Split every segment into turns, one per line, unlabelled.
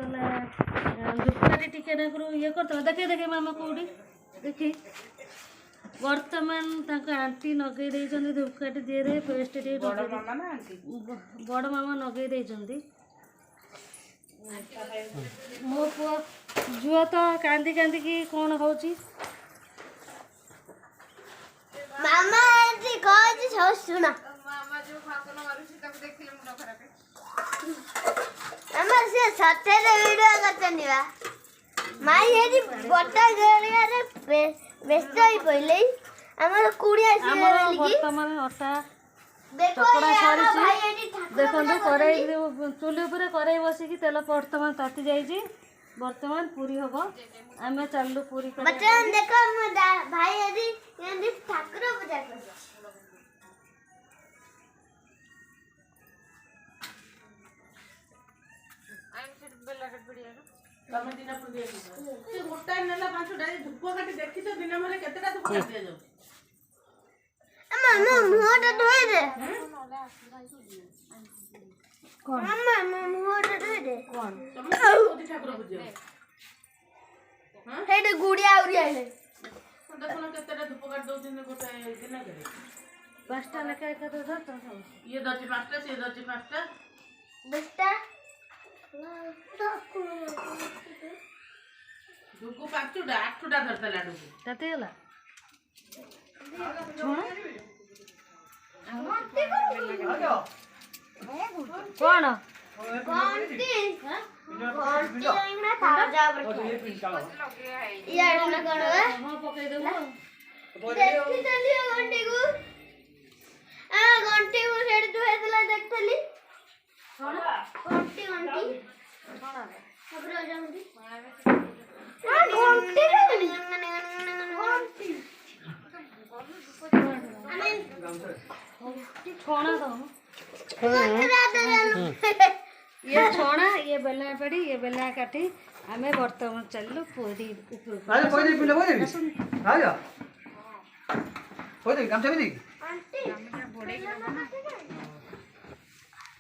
गला धूपकाठी टिके ये करते देखे देखे मामा कौटी देखी बर्तमान आंटी नगे धूपकाठी दिए पेस्ट बड़ मामा नगे मो पुआ झुआ तो कांदी कांदी की कौन हो
मामा जी कह지 सुना
मामा जो फाकन मारुछि तब देखिले मुंड खराब
मामा से सत्य वीडियो करतनी बा माई हेदी बटा गलिया रे व्यस्त होई पहिले हमर कुड़िया से लेली
वर्तमान अटा
देखो भाई हेदी
देखो कड़ाई चूल्ही ऊपर कड़ाई बसिकी तेल वर्तमान ताती जाइए वर्तमान पूरी हम आम चलू पूरी
बटन देखो भाई हेदी हेदी ठाकुर पूजा कर
तमे दिन पर दे से गोटा नेला पांच डाई धूप काटी देखि तो दिन माने केतेटा धूप काटी दिया जाउ
मामा मुहटा धोई दे कौन मामा मुहटा धोई दे
कौन तमे कोदी ठाकुर पूजा हां
हेडे गुड़िया आउरी आइले
देखो केतेटा धूप काट दउ दिन गोटा दिन करे
पांचटा लेके एक तो धर तो
ये दची पांचटा से दची पांचटा
बेटा
दुको पांचटा आठटा धरता लाडू
ताते गला कौन
घंटी घंटी इंगना थारा जा बैठो ये ना करो
हां पकई देबो
देखि चलियो घंटी को आ घंटी को सेड दुहे देला देखथली घंटी घंटी खबर आ जाऊंगी हां घंटी
छोना दो ये छोना ये बेला पड़ी ये बेला काटी हमें बर्तमान चलू पूरी
अरे कोई नहीं पिले कोई नहीं आ जा कोई नहीं काम चली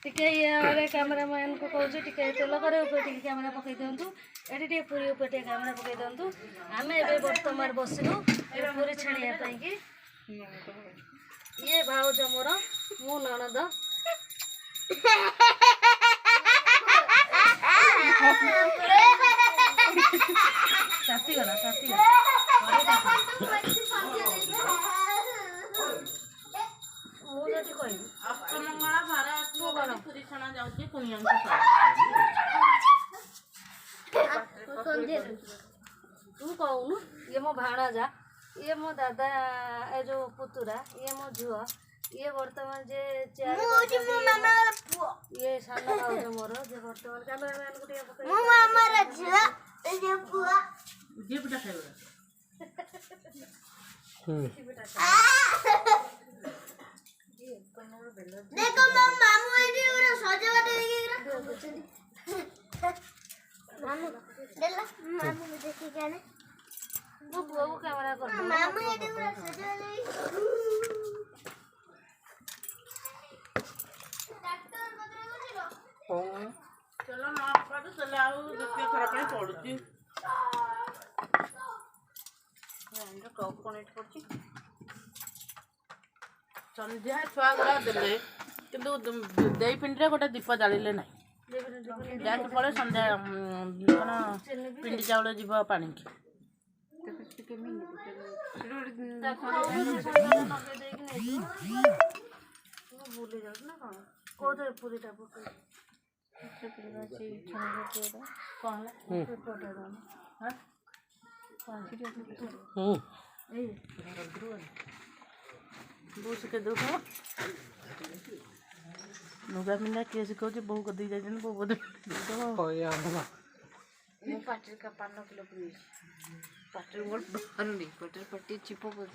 टिके ये कैमरामैन को कहूँ टिके तेल करे ऊपर टिके कैमरा पकई दिंतु एटी टिके पूरी ऊपर टिके कैमरा पकई दिंतु आमे एबे वर्तमान बसिलु पूरी छाणिया पई कि ये भाउज मोर मु ननद साथी गला मु जति कहि
अष्टमंगला भारा तू गला पूरी छना जाउची कुनिया
तू कहूनु ये मो भाणा जा ये मो दादा ए जो पुतुरा ये मो झुआ ये वर्तमान जे
मामा
ये साना भाउज मोर जे वर्तमान कैमरामैन को टिके पकई
मु मामा रे झुआ ए जे पुआ
जीपटा खाइबा
देखो मामू एडी पूरा सजावट होई मामू देला मामू देखि जाने
वो बुआ को कैमरा कर
मामू एडी पूरा सजावट होई डॉक्टर बदरे बोलिलो
चलो ना पाडू चले आउ देखिए खरा पे पडुची एंड टॉप कनेक्ट करची संध्या छुआ गला देले किंतु देई पिंडरे गोटे दीप जालिले नाही जाके पळे संध्या कोन पिंडी चावल जीव पानी की
भूली जाऊ ना कौन पूरीटा पकई कौन बूस के दो नुगा मिला केस कहूँ बहु कदी जाए बहु बोध
पाटर का 5 किलो पूरी पाटर मोर बाहर नहीं पाटर पट्टी चिपो कर